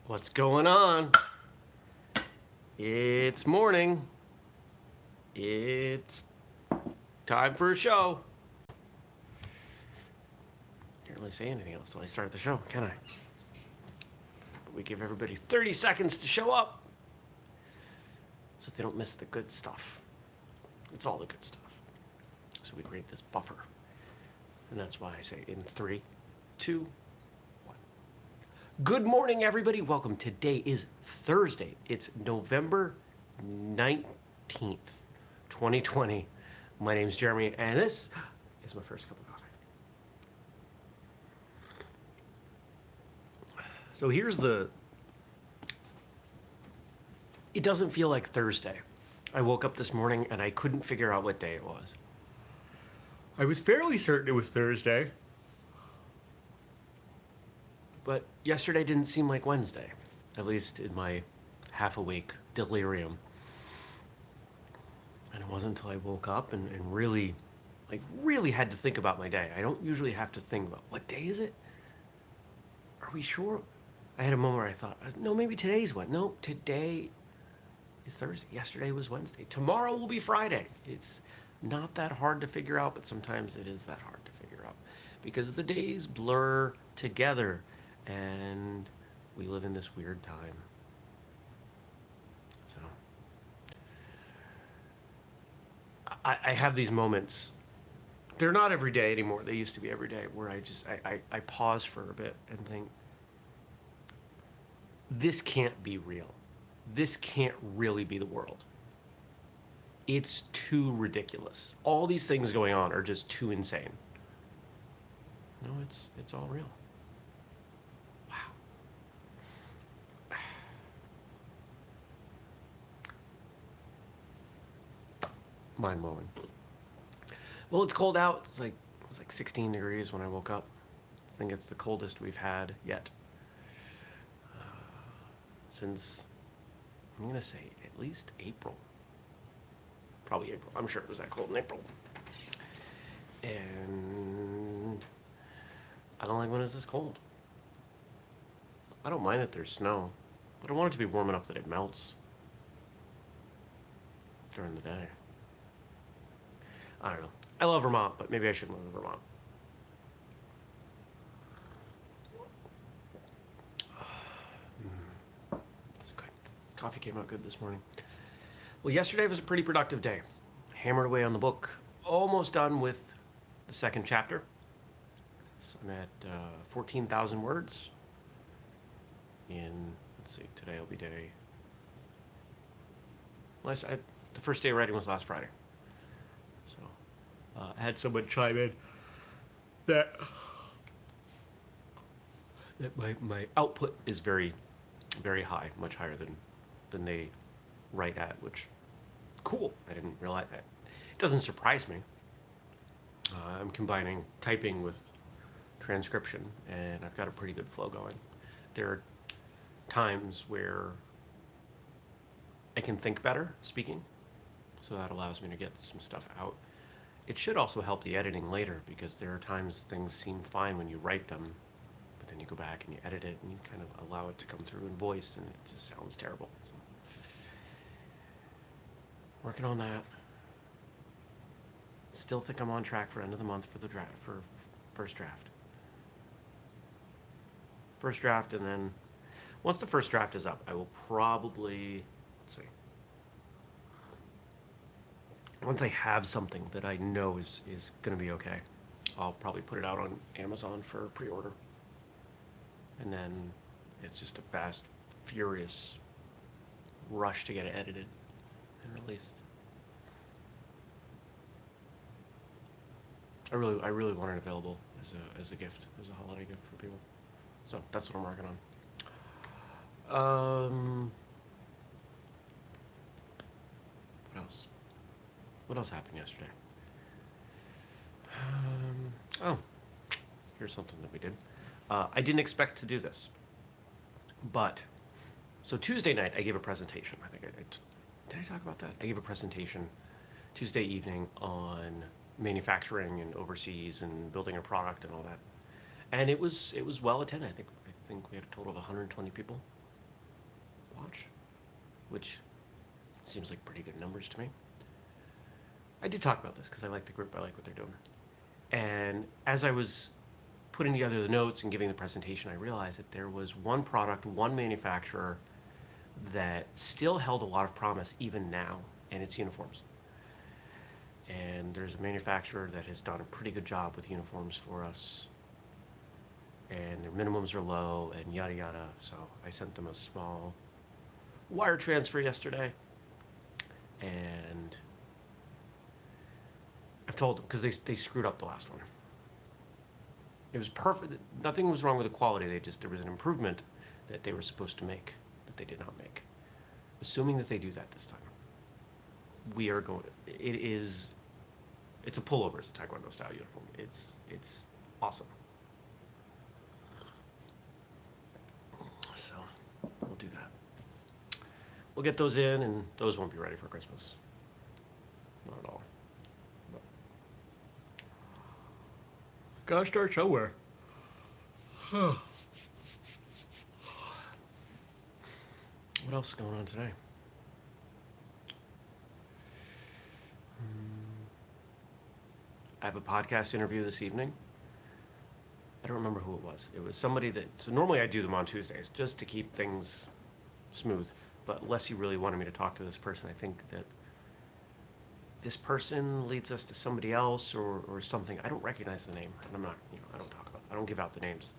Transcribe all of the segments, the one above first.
What's going on? It's morning. It's time for a show. Can't really say anything else till I start the show, can I? But we give everybody 30 seconds to show up so they don't miss the good stuff. It's all the good stuff. So we create this buffer. And that's why I say in 3, 2, 1. Good morning, everybody. Welcome. Today is Thursday. It's November 19th, 2020. My name's Jeremy, and this is my first cup of coffee. So here's the... It doesn't feel like Thursday. I woke up this morning, and I couldn't figure out what day it was. I was fairly certain it was Thursday. But yesterday didn't seem like Wednesday, at least in my half-awake delirium. And it wasn't until I woke up and really had to think about my day. I don't usually have to think about, what day is it? Are we sure? I had a moment where I thought, no, maybe today's Wednesday. No, today is Thursday. Yesterday was Wednesday. Tomorrow will be Friday. It's not that hard to figure out, but sometimes it is that hard to figure out because the days blur together and we live in this weird time. So I have these moments. They're not every day anymore. They used to be every day where I pause for a bit and think, this can't be real. This can't really be the world. It's too ridiculous. All these things going on are just too insane. No, it's all real. Wow. Mind blowing. Well, it's cold out. It was like 16 degrees when I woke up. I think it's the coldest we've had yet. Since, I'm gonna say, at least April. Probably April. I'm sure it was that cold in April. And I don't like when it's this cold. I don't mind that there's snow, but I want it to be warm enough that it melts during the day. I don't know. I love Vermont, but maybe I shouldn't live in Vermont. That's good. Coffee came out good this morning. Well, yesterday was a pretty productive day. Hammered away on the book, almost done with the second chapter. So I'm at 14,000 words in, let's see, today will be day... the first day of writing was last Friday. So I had someone chime in that my output is very, very high, much higher than they write at, which, cool. I didn't realize that. It doesn't surprise me. I'm combining typing with transcription, and I've got a pretty good flow going. There are times where I can think better speaking, so that allows me to get some stuff out. It should also help the editing later, because there are times things seem fine when you write them, but then you go back and you edit it, and you kind of allow it to come through in voice, and it just sounds terrible. So, working on that. Still think I'm on track for end of the month for the draft, for first draft. First draft, and then once the first draft is up, I will probably, let's see. Once I have something that I know is going to be okay, I'll probably put it out on Amazon for pre-order. And then it's just a fast, furious rush to get it edited and released. I really want it available as a gift, as a holiday gift for people. So that's what I'm working on. What else? What else happened yesterday? Oh, here's something that we did. I didn't expect to do this, but so Tuesday night I gave a presentation. I think did I talk about that? I gave a presentation Tuesday evening on manufacturing and overseas and building a product and all that. And it was well attended. I think we had a total of 120 people watch, which seems like pretty good numbers to me. I did talk about this because I like the group, I like what they're doing. And as I was putting together the notes and giving the presentation, I realized that there was one product, one manufacturer that still held a lot of promise even now, and it's uniforms. And there's a manufacturer that has done a pretty good job with uniforms for us, and their minimums are low and yada yada. So I sent them a small wire transfer yesterday, and I've told them, because they screwed up the last one. It was perfect. Nothing was wrong with the quality. There was an improvement that they were supposed to make that they did not make. Assuming that they do that this time, we are going. It's a pullover. It's a Taekwondo style uniform. It's awesome. So we'll do that. We'll get those in, and those won't be ready for Christmas. Not at all. But gotta start somewhere. What else is going on today? I have a podcast interview this evening. I don't remember who it was. It was somebody so normally I do them on Tuesdays just to keep things smooth. But unless you really wanted me to talk to this person, I think that this person leads us to somebody else or something. I don't recognize the name, and I'm not, I don't give out the names,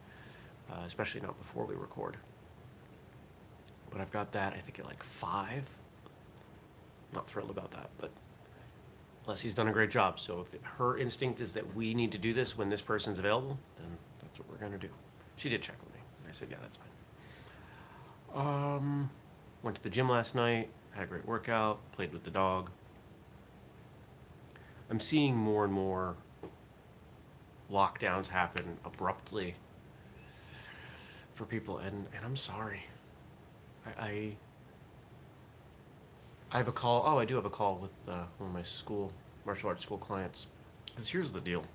especially not before we record. But I've got that, I think, at like 5. Not thrilled about that, but Leslie's done a great job. So if her instinct is that we need to do this when this person's available, then that's what we're going to do. She did check with me. I said, yeah, that's fine. Went to the gym last night, had a great workout, played with the dog. I'm seeing more and more lockdowns happen abruptly for people, and I'm sorry. I have a call. Oh, I do have a call with one of my martial arts school clients. Because here's the deal.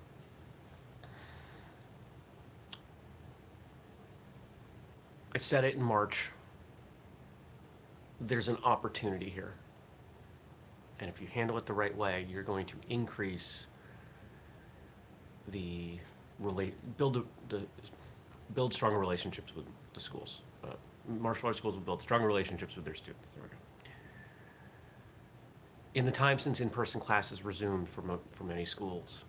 I said it in March. There's an opportunity here. And if you handle it the right way, you're going to increase build stronger relationships with the schools. Martial arts schools will build stronger relationships with their students. There we go. In the time since in-person classes resumed for many schools,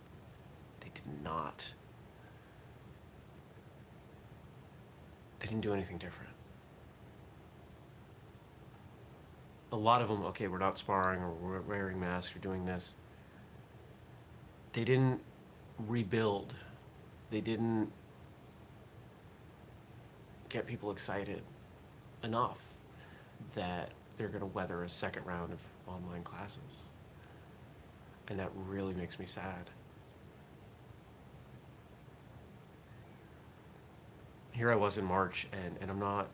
they didn't do anything different. A lot of them, okay, we're not sparring, or we're wearing masks, or doing this. They didn't rebuild. They didn't get people excited enough that they're going to weather a second round of online classes. And that really makes me sad. Here I was in March, and I'm not,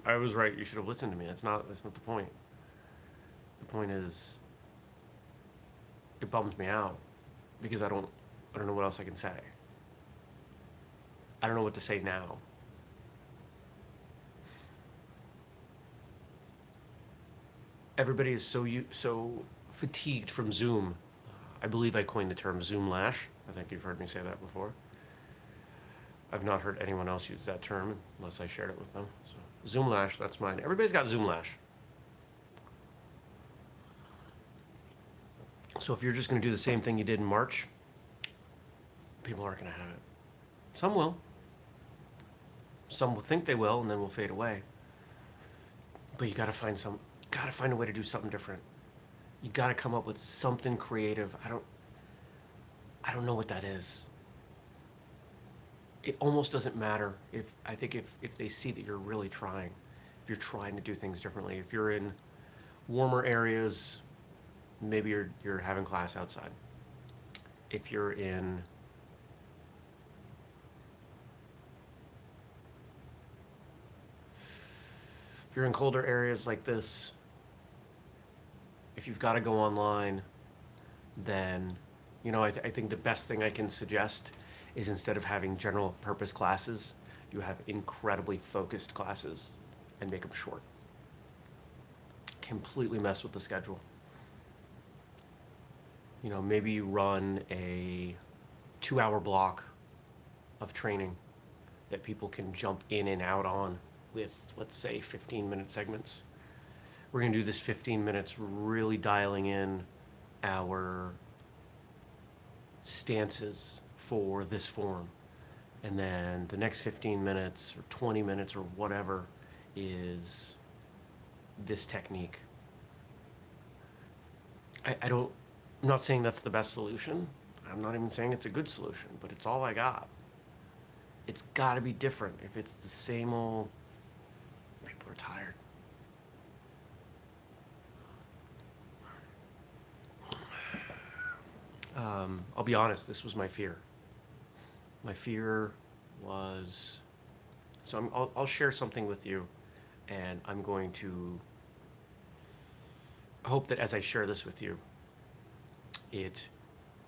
I was right, you should have listened to me. That's not the point. The point is, it bums me out because I don't know what else I can say. I don't know what to say now. Everybody is so fatigued from Zoom. I believe I coined the term Zoom lash. I think you've heard me say that before. I've not heard anyone else use that term unless I shared it with them. So Zoom lash, that's mine. Everybody's got Zoom lash. So if you're just going to do the same thing you did in March, people aren't going to have it. Some will. Some will think they will, and then will fade away. But you got to find a way to do something different. You got to come up with something creative. I don't know what that is. It almost doesn't matter if they see that you're really trying, if you're trying to do things differently. If you're in warmer areas, maybe you're having class outside. If you're in colder areas like this, if you've got to go online, then, I think the best thing I can suggest is instead of having general purpose classes, you have incredibly focused classes and make them short. completely mess with the schedule. You know, maybe you run a 2-hour block of training that people can jump in and out on with, let's say, 15-minute segments. We're going to do this 15 minutes really dialing in our stances for this form. And then the next 15 minutes or 20 minutes or whatever is this technique. I'm not saying that's the best solution. I'm not even saying it's a good solution, but it's all I got. It's got to be different. If it's the same old, people are tired. I'll be honest, this was my fear. My fear was, so I'll share something with you, and I'm going to hope that as I share this with you, it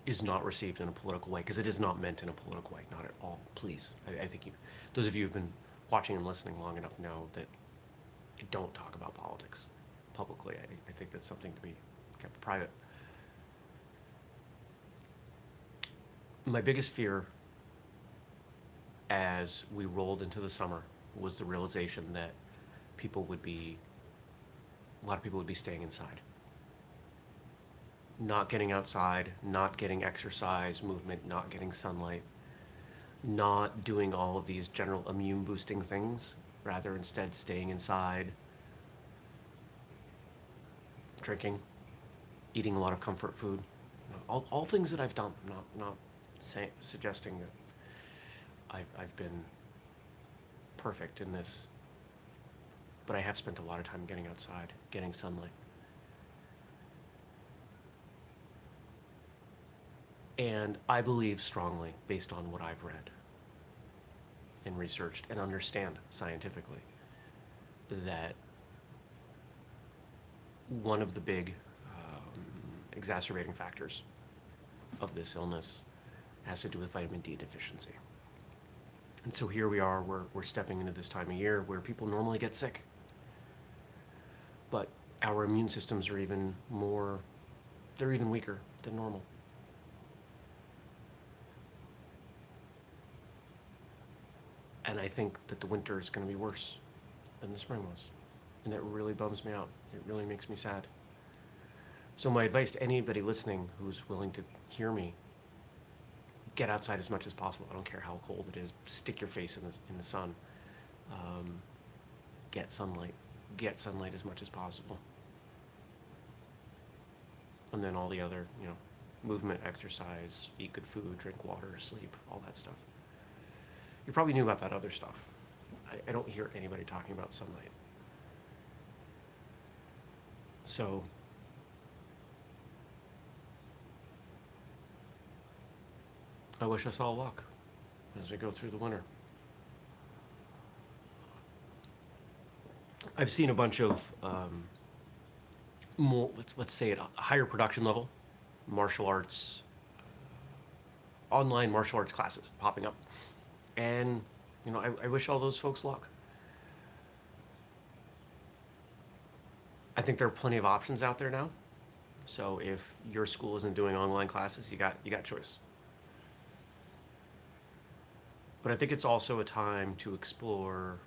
is not received in a political way, because it is not meant in a political way, not at all. Please, I think those of you who've been watching and listening long enough know that I don't talk about politics publicly. I think that's something to be kept private. My biggest fear as we rolled into the summer was the realization that a lot of people would be staying inside. Not getting outside, not getting exercise, movement, not getting sunlight, not doing all of these general immune boosting things, rather instead staying inside, drinking, eating a lot of comfort food, all things that I've done. Not suggesting that I've been perfect in this, but I have spent a lot of time getting outside, getting sunlight. And I believe strongly, based on what I've read and researched and understand scientifically, that one of the big exacerbating factors of this illness has to do with vitamin D deficiency. And so here we are, we're stepping into this time of year where people normally get sick. But our immune systems are they're even weaker than normal. And I think that the winter is going to be worse than the spring was. And that really bums me out. It really makes me sad. So my advice to anybody listening who's willing to hear me, get outside as much as possible. I don't care how cold it is. Stick your face in the sun. Get sunlight. Get sunlight as much as possible. And then all the other, movement, exercise, eat good food, drink water, sleep, all that stuff. You probably knew about that other stuff. I don't hear anybody talking about sunlight. So, I wish us all luck as we go through the winter. I've seen a bunch of more, let's say at a higher production level, martial arts, online martial arts classes popping up. And, I wish all those folks luck. I think there are plenty of options out there now. So if your school isn't doing online classes, you got choice. But I think it's also a time to explore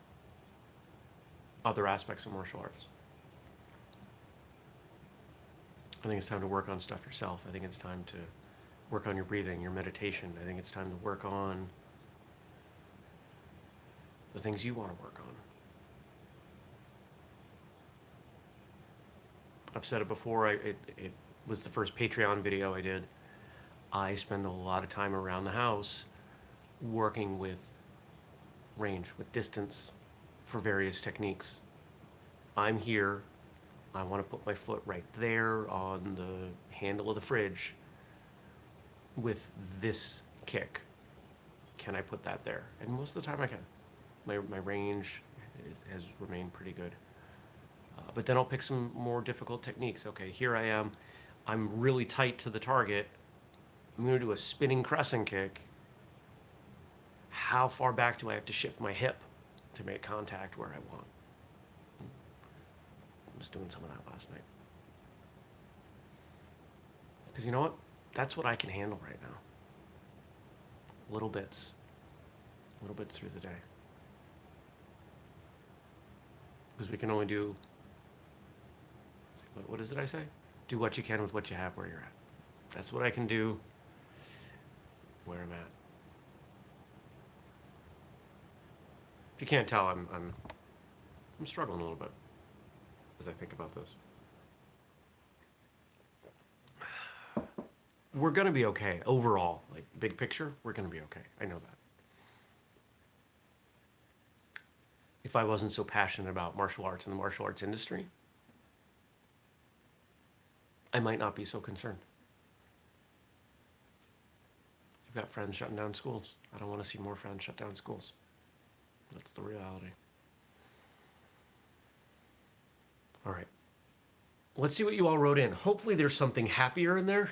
other aspects of martial arts. I think it's time to work on stuff yourself. I think it's time to work on your breathing, your meditation. I think it's time to work on the things you want to work on. I've said it before, it was the first Patreon video I did. I spend a lot of time around the house working with range, with distance for various techniques. I'm here, I want to put my foot right there on the handle of the fridge with this kick. Can I put that there? And most of the time I can. My range has remained pretty good. But then I'll pick some more difficult techniques. Okay, here I am. I'm really tight to the target. I'm going to do a spinning crescent kick. How far back do I have to shift my hip to make contact where I want? was doing some of that last night. Because you know what? That's what I can handle right now. Little bits through the day. Because we can only do, what is it I say? Do what you can with what you have where you're at. That's what I can do where I'm at. If you can't tell, I'm struggling a little bit as I think about this. We're gonna be okay overall, like big picture. We're gonna be okay. I know that. If I wasn't so passionate about martial arts and the martial arts industry, I might not be so concerned. I've got friends shutting down schools. I don't want to see more friends shut down schools. That's the reality. All right. Let's see what you all wrote in. Hopefully there's something happier in there.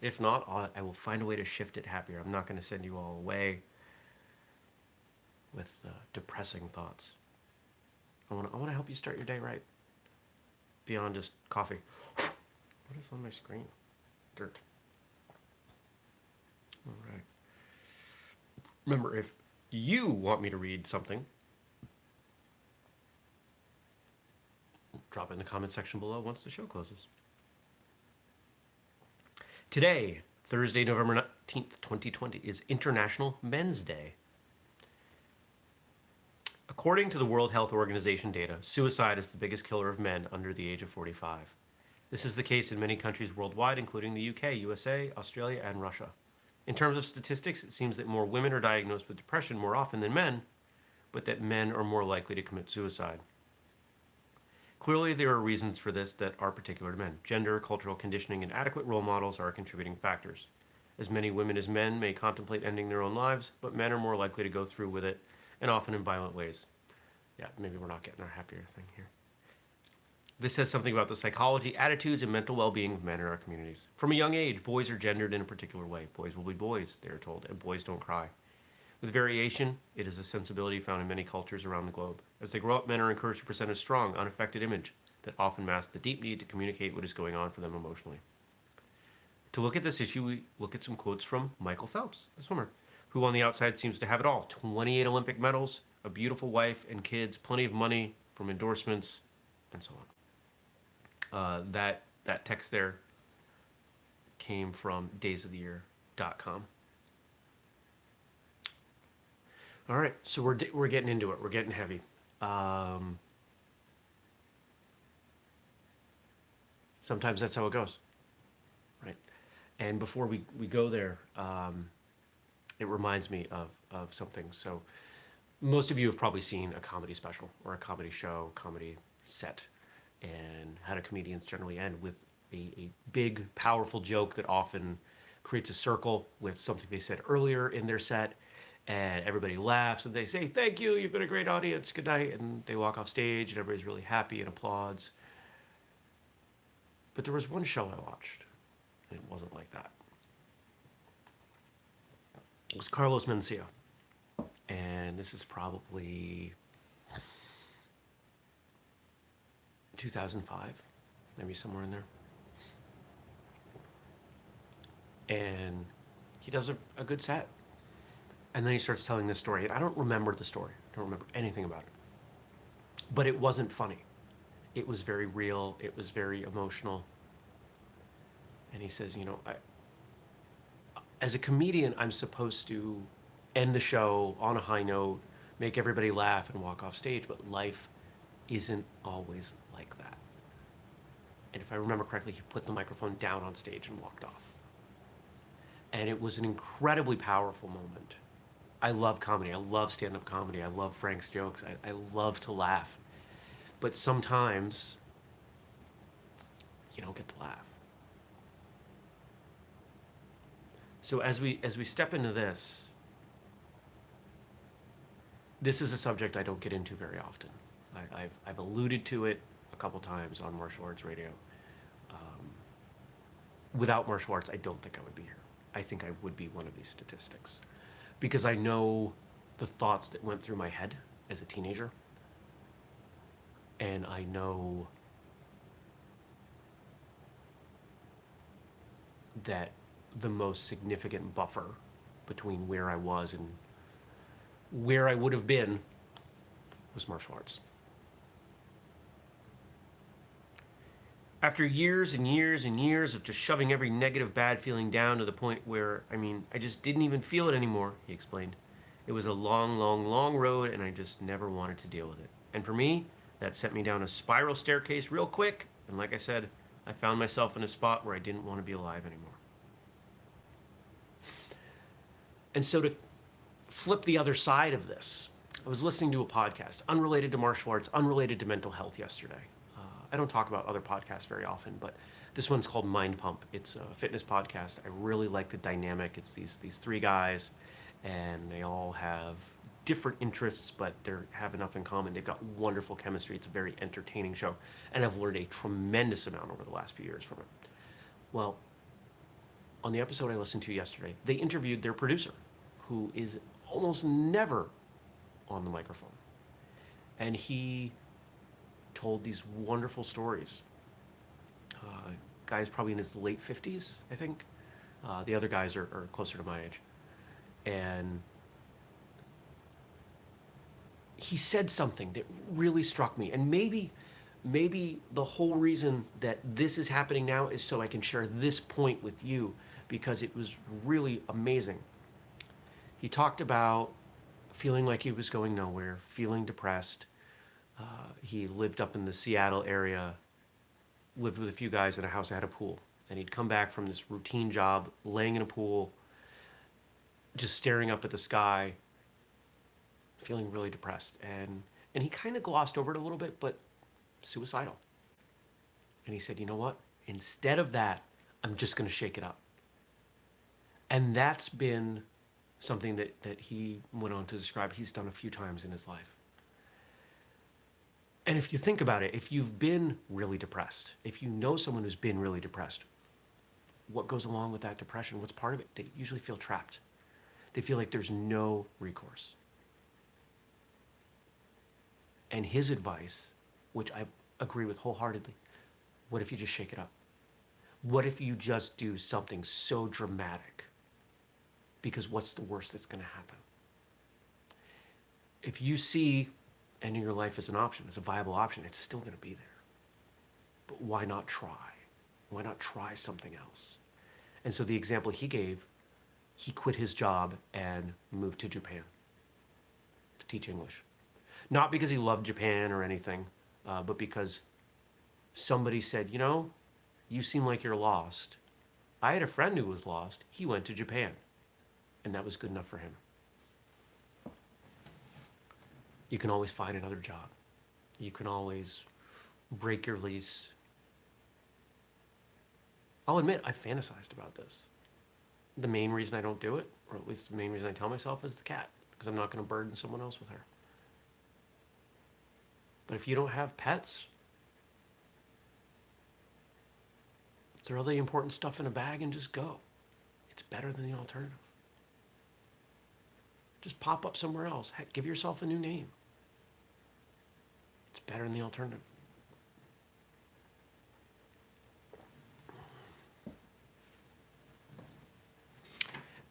If not, I will find a way to shift it happier. I'm not going to send you all away with depressing thoughts. I want to help you start your day right. Beyond just coffee. What is on my screen? Dirt. All right. Remember, if you want me to read something, drop it in the comment section below once the show closes. Today, Thursday, November 19th, 2020, is International Men's Day. According to the World Health Organization data, suicide is the biggest killer of men under the age of 45. This is the case in many countries worldwide, including the UK, USA, Australia, and Russia. In terms of statistics, it seems that more women are diagnosed with depression more often than men, but that men are more likely to commit suicide. Clearly, there are reasons for this that are particular to men. Gender, cultural conditioning, and adequate role models are contributing factors. As many women as men may contemplate ending their own lives, but men are more likely to go through with it, and often in violent ways. Yeah, maybe we're not getting our happier thing here. This says something about the psychology, attitudes, and mental well-being of men in our communities. From a young age, boys are gendered in a particular way. Boys will be boys, they are told, and boys don't cry. With variation, it is a sensibility found in many cultures around the globe. As they grow up, men are encouraged to present a strong, unaffected image that often masks the deep need to communicate what is going on for them emotionally. To look at this issue, we look at some quotes from Michael Phelps, the swimmer, who on the outside seems to have it all. 28 Olympic medals, a beautiful wife and kids, plenty of money from endorsements, and so on. That text there came from daysoftheyear.com. All right, so we're getting into it. We're getting heavy. Sometimes that's how it goes, right? And before we go there, it reminds me of something. So most of you have probably seen a comedy special or a comedy show, comedy set, and how do comedians generally end with a big, powerful joke that often creates a circle with something they said earlier in their set, and everybody laughs and they say, "Thank you, you've been a great audience, good night," and they walk off stage and everybody's really happy and applauds. But there was one show I watched, and it wasn't like that. It was Carlos Mencia, and this is probably 2005, maybe somewhere in there. And he does a good set. And then he starts telling this story, and I don't remember the story. I don't remember anything about it. But it wasn't funny. It was very real. It was very emotional. And he says, you know, as a comedian, I'm supposed to end the show on a high note, make everybody laugh, and walk off stage, but life isn't always like that. And if I remember correctly, he put the microphone down on stage and walked off. And it was an incredibly powerful moment. I love comedy. I love stand-up comedy. I love Frank's jokes. I love to laugh. But sometimes you don't get to laugh. So as we step into this is a subject I don't get into very often. I've alluded to it a couple times on Martial Arts Radio. Without martial arts, I don't think I would be here. I think I would be one of these statistics, because I know the thoughts that went through my head as a teenager, and I know that the most significant buffer between where I was and where I would have been was martial arts. After years and years and years of just shoving every negative bad feeling down to the point where, I just didn't even feel it anymore, he explained. It was a long, long, long road, and I just never wanted to deal with it. And for me, that sent me down a spiral staircase real quick, and like I said, I found myself in a spot where I didn't want to be alive anymore. And so to flip the other side of this, I was listening to a podcast unrelated to martial arts, unrelated to mental health yesterday. I don't talk about other podcasts very often, but this one's called Mind Pump. It's a fitness podcast. I really like the dynamic. It's these three guys, and they all have different interests, but they have enough in common. They've got wonderful chemistry. It's a very entertaining show, and I've learned a tremendous amount over the last few years from it. Well, on the episode I listened to yesterday, they interviewed their producer, who is almost never on the microphone. And he told these wonderful stories. Guy's probably in his late 50s, I think. The other guys are closer to my age. And he said something that really struck me. And maybe the whole reason that this is happening now is so I can share this point with you, because it was really amazing. He talked about feeling like he was going nowhere, feeling depressed. He lived up in the Seattle area, lived with a few guys in a house that had a pool. And he'd come back from this routine job, laying in a pool, just staring up at the sky, feeling really depressed. And he kind of glossed over it a little bit, but suicidal. And he said, you know what? Instead of that, I'm just going to shake it up. And that's been something that he went on to describe he's done a few times in his life. And if you think about it, if you've been really depressed, if you know someone who's been really depressed, what goes along with that depression? What's part of it? They usually feel trapped. They feel like there's no recourse. And his advice, which I agree with wholeheartedly, what if you just shake it up? What if you just do something so dramatic? Because what's the worst that's going to happen? If you see ending your life as an option, as a viable option, it's still going to be there. But why not try? Why not try something else? And so the example he gave, he quit his job and moved to Japan to teach English. Not because he loved Japan or anything, but because somebody said, you know, you seem like you're lost. I had a friend who was lost. He went to Japan, and that was good enough for him. You can always find another job. You can always break your lease. I'll admit, I fantasized about this. The main reason I don't do it, or at least the main reason I tell myself, is the cat, because I'm not going to burden someone else with her. But if you don't have pets, throw the important stuff in a bag and just go. It's better than the alternative. Just pop up somewhere else. Heck, give yourself a new name. It's better than the alternative.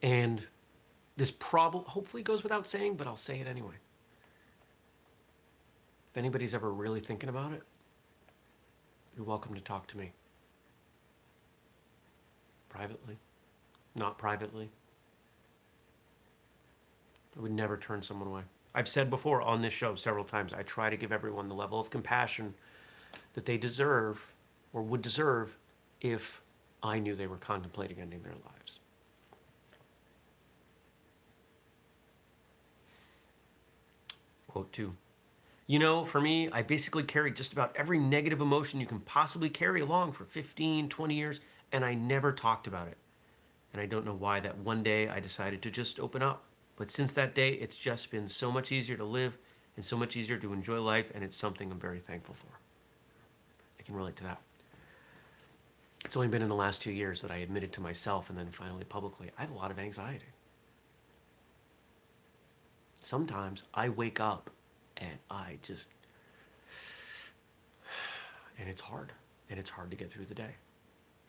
And this problem hopefully goes without saying, but I'll say it anyway. If anybody's ever really thinking about it, you're welcome to talk to me. Privately, not privately. I would never turn someone away. I've said before on this show several times, I try to give everyone the level of compassion that they deserve or would deserve if I knew they were contemplating ending their lives. Quote 2. You know, for me, I basically carried just about every negative emotion you can possibly carry along for 15, 20 years, and I never talked about it. And I don't know why that one day I decided to just open up. But since that day, it's just been so much easier to live and so much easier to enjoy life, and it's something I'm very thankful for. I can relate to that. It's only been in the last 2 years that I admitted to myself and then finally publicly, I have a lot of anxiety. Sometimes I wake up and and it's hard. And it's hard to get through the day.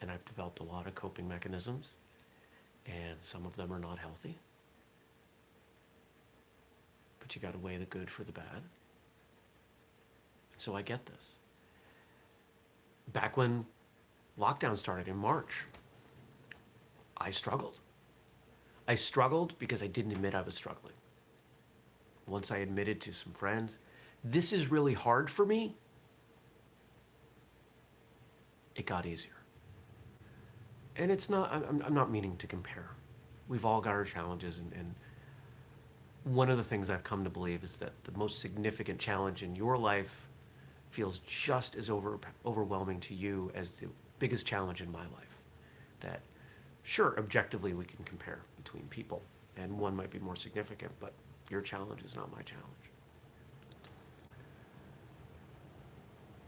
and I've developed a lot of coping mechanisms, and some of them are not healthy. But you got to weigh the good for the bad. So I get this. Back when lockdown started in March, I struggled. I struggled because I didn't admit I was struggling. Once I admitted to some friends, this is really hard for me, it got easier. And it's not, I'm not meaning to compare. We've all got our challenges, and one of the things I've come to believe is that the most significant challenge in your life feels just as overwhelming to you as the biggest challenge in my life. That, sure, objectively we can compare between people, and one might be more significant, but your challenge is not my challenge.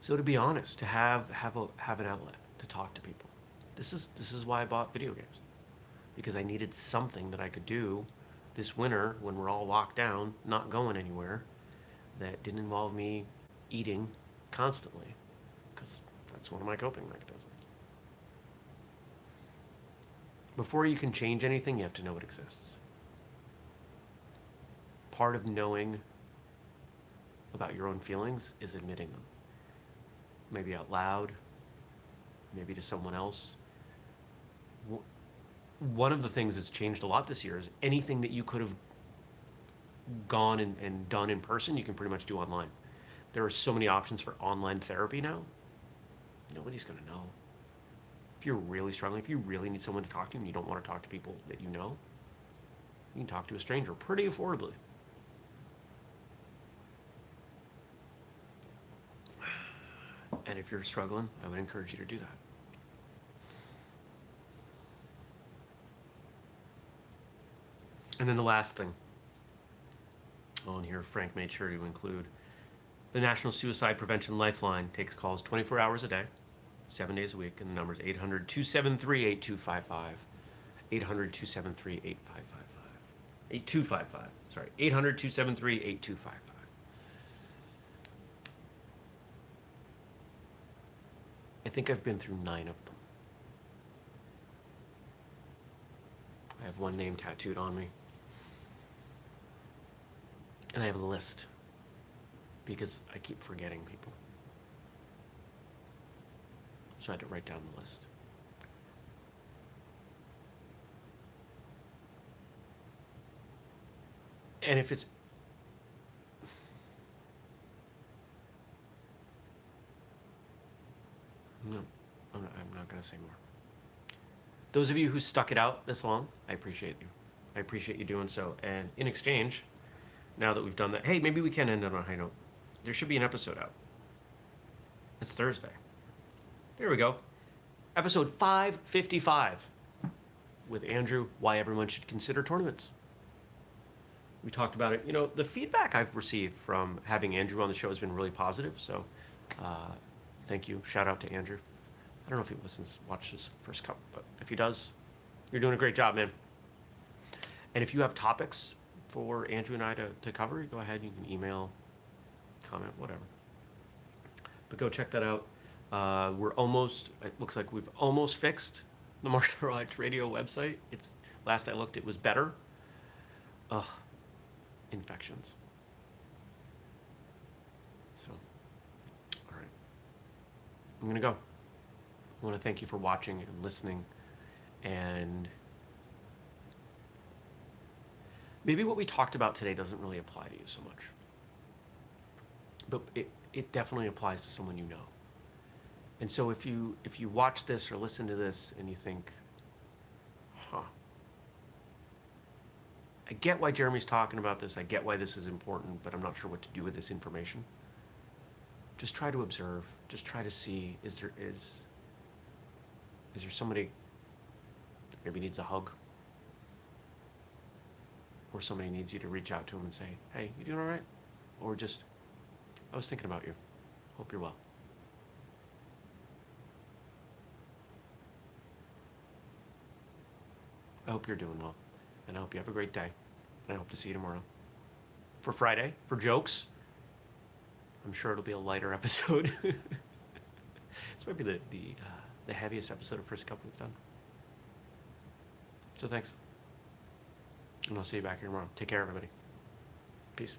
So to be honest, to have an outlet to talk to people. This is why I bought video games, because I needed something that I could do this winter when we're all locked down, not going anywhere, that didn't involve me eating constantly, because that's one of my coping mechanisms. Before you can change anything, you have to know it exists. Part of knowing about your own feelings is admitting them. Maybe out loud, maybe to someone else. One of the things that's changed a lot this year is anything that you could have gone and done in person, you can pretty much do online. There are so many options for online therapy now. Nobody's going to know. If you're really struggling, if you really need someone to talk to and you don't want to talk to people that you know, you can talk to a stranger pretty affordably. And if you're struggling, I would encourage you to do that. And then the last thing. Oh, and here Frank made sure to include the National Suicide Prevention Lifeline takes calls 24 hours a day, 7 days a week, and the number is 800-273-8255. 800-273-8555. 8255. Sorry, 800-273-8255. I think I've been through 9 of them. I have one name tattooed on me. And I have a list, because I keep forgetting people. So I had to write down the list. And if it's... No, I'm not going to say more. Those of you who stuck it out this long, I appreciate you. I appreciate you doing so. And in exchange, now that we've done that, hey, maybe we can end on a high note. There should be an episode out. It's Thursday. There we go. Episode 555 with Andrew, why everyone should consider tournaments. We talked about it. The feedback I've received from having Andrew on the show has been really positive. So thank you. Shout out to Andrew. I don't know if he watches first cup, but if he does, you're doing a great job, man. And if you have topics for Andrew and I to cover, go ahead. You can email, comment, whatever. But go check that out. It looks like we've almost fixed the Martial Arts Radio website. Last I looked, it was better. Ugh, infections. So, all right. I'm going to go. I want to thank you for watching and listening. And maybe what we talked about today doesn't really apply to you so much. But it definitely applies to someone you know. And so if you watch this or listen to this and you think, I get why Jeremy's talking about this, I get why this is important, but I'm not sure what to do with this information. Just try to observe. Just try to see, is there somebody that maybe needs a hug? Or somebody needs you to reach out to them and say, hey, you doing all right? Or just, I was thinking about you. Hope you're well. I hope you're doing well. And I hope you have a great day. And I hope to see you tomorrow. For Friday, for jokes. I'm sure it'll be a lighter episode. This might be the the heaviest episode of First Cup we've done. So thanks. And I'll see you back here tomorrow. Take care, everybody. Peace.